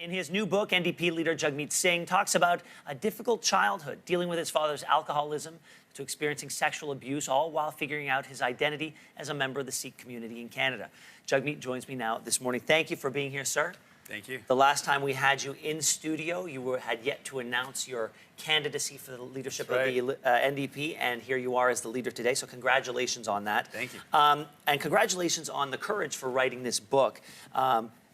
In his new book, NDP leader Jagmeet Singh talks about a difficult childhood, dealing with his father's alcoholism to experiencing sexual abuse, all while figuring out his identity as a member of the Sikh community in Canada. Jagmeet joins me now this morning. Thank you for being here, sir. Thank you. The last time we had you in studio, you had yet to announce your candidacy for the leadership of the NDP, and here you are as the leader today, so congratulations on that. Thank you. And congratulations on the courage for writing this book,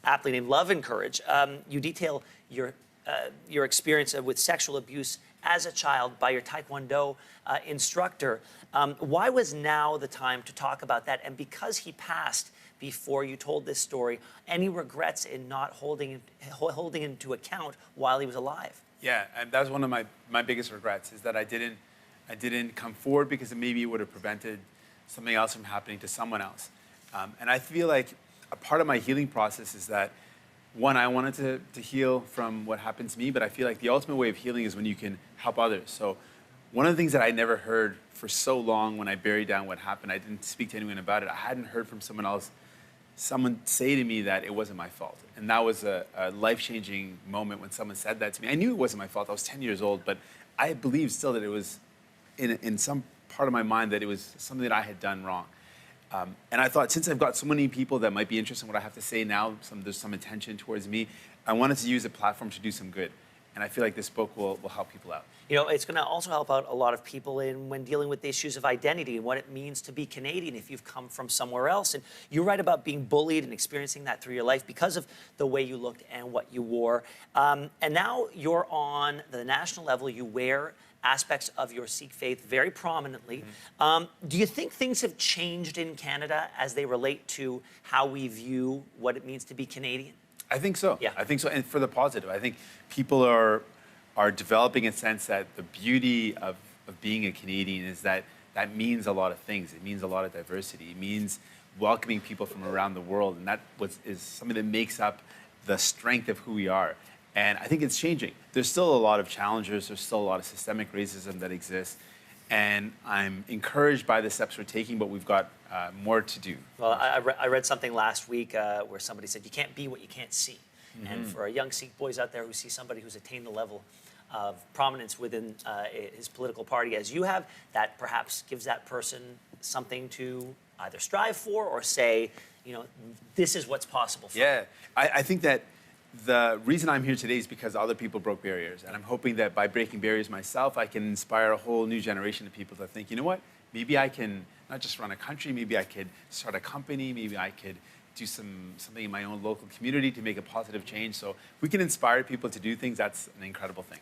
aptly named Love and Courage. You detail your experience with sexual abuse as a child by your Taekwondo instructor. Why was now the time to talk about that? And because he passed before you told this story, any regrets in not holding him to account while he was alive? Yeah, and that was one of my biggest regrets, is that I didn't come forward, because maybe it would have prevented something else from happening to someone else. And I feel like a part of my healing process is that, one, I wanted to heal from what happened to me, but I feel like the ultimate way of healing is when you can help others. So one of the things that I never heard for so long when I buried down what happened, I didn't speak to anyone about it, I hadn't heard from someone say to me that it wasn't my fault. And that was a life-changing moment when someone said that to me. I knew it wasn't my fault. I was 10 years old, but I believed still that it was, in some part of my mind, that it was something that I had done wrong. And I thought, since I've got so many people that might be interested in what I have to say now, there's some attention towards me, I wanted to use the platform to do some good. And I feel like this book will help people out. You know, it's going to also help out a lot of people when dealing with the issues of identity and what it means to be Canadian if you've come from somewhere else. And you write about being bullied and experiencing that through your life because of the way you looked and what you wore. And now you're on the national level. You wear aspects of your Sikh faith very prominently. Mm-hmm. Do you think things have changed in Canada as they relate to how we view what it means to be Canadian? I think so. Yeah. I think so, and for the positive. I think people are developing a sense that the beauty of being a Canadian is that means a lot of things. It means a lot of diversity. It means welcoming people from around the world, and that is something that makes up the strength of who we are. And I think it's changing. There's still a lot of challenges. There's still a lot of systemic racism that exists. And I'm encouraged by the steps we're taking, but we've got more to do. Well, I read something last week where somebody said, you can't be what you can't see. Mm-hmm. And for young Sikh boys out there who see somebody who's attained the level of prominence within his political party as you have, that perhaps gives that person something to either strive for or say, you know, this is what's possible for me. I think that the reason I'm here today is because other people broke barriers. And I'm hoping that by breaking barriers myself, I can inspire a whole new generation of people to think, you know what, maybe I can not just run a country, maybe I could start a company, maybe I could do something in my own local community to make a positive change. So if we can inspire people to do things, that's an incredible thing.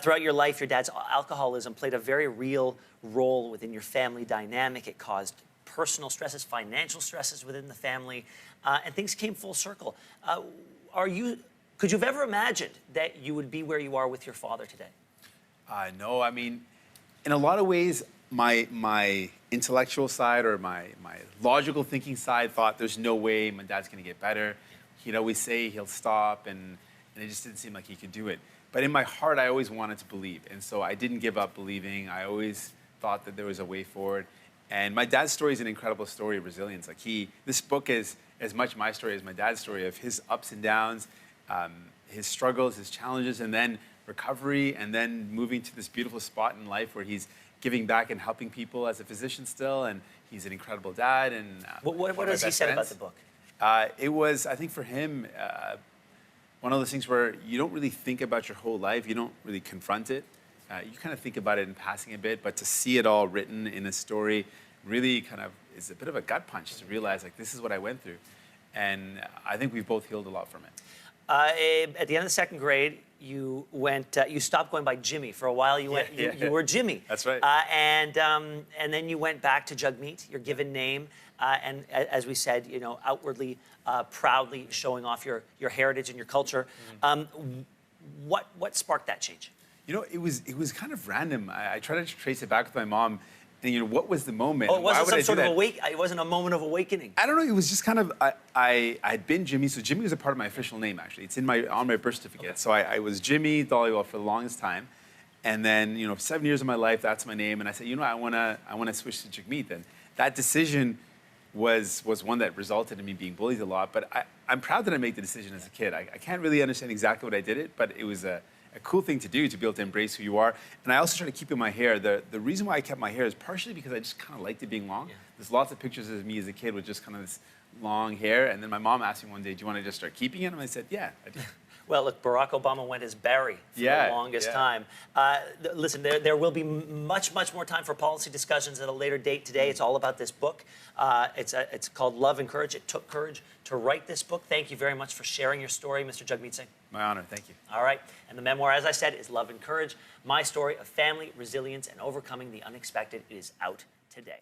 Throughout your life, your dad's alcoholism played a very real role within your family dynamic. It caused personal stresses, financial stresses within the family, and things came full circle. Could you have ever imagined that you would be where you are with your father today? No, I mean, in a lot of ways, my intellectual side or my logical thinking side thought there's no way my dad's going to get better. He'd always say he'll stop, and it just didn't seem like he could do it. But in my heart, I always wanted to believe, and so I didn't give up believing. I always thought that there was a way forward. And my dad's story is an incredible story of resilience. Like this book is as much my story as my dad's story of his ups and downs, his struggles, his challenges, and then recovery, and then moving to this beautiful spot in life where he's giving back and helping people as a physician still, and he's an incredible dad. And what does he say about the book? It was, I think for him, one of those things where you don't really think about your whole life, you don't really confront it. You kind of think about it in passing a bit, but to see it all written in a story really kind of is a bit of a gut punch to realize, like, this is what I went through. And I think we've both healed a lot from it. At the end of the second grade, you stopped going by Jimmy. For a while, you were Jimmy. That's right. And then you went back to Jagmeet, your given name, and as we said, you know, outwardly, proudly showing off your heritage and your culture. Mm-hmm. What sparked that change? You know, it was kind of random. I tried to trace it back with my mom. And, you know, what was the moment? Oh, it wasn't some sort of it wasn't a moment of awakening. I don't know. It was just kind of, I'd been Jimmy. So Jimmy was a part of my official name, actually. It's on my birth certificate. Okay. So I was Jimmy Dhaliwal for the longest time. And then, you know, 7 years of my life, that's my name. And I said, you know, I want to switch to Jagmeet. And that decision was one that resulted in me being bullied a lot. But I'm proud that I made the decision as a kid. I can't really understand exactly what I did it, but it was a cool thing to do, to be able to embrace who you are. And I also try to keep in my hair. The reason why I kept my hair is partially because I just kind of liked it being long. Yeah. There's lots of pictures of me as a kid with just kind of this long hair. And then my mom asked me one day, do you want to just start keeping it? And I said, yeah, I do. Well, look, Barack Obama went as Barry for the longest time. Listen, there will be much more time for policy discussions at a later date today. It's all about this book. It's called Love and Courage. It took courage to write this book. Thank you very much for sharing your story, Mr. Jagmeet Singh. My honor, thank you. All right, and the memoir, as I said, is Love and Courage, my story of family, resilience, and overcoming the unexpected. It is out today.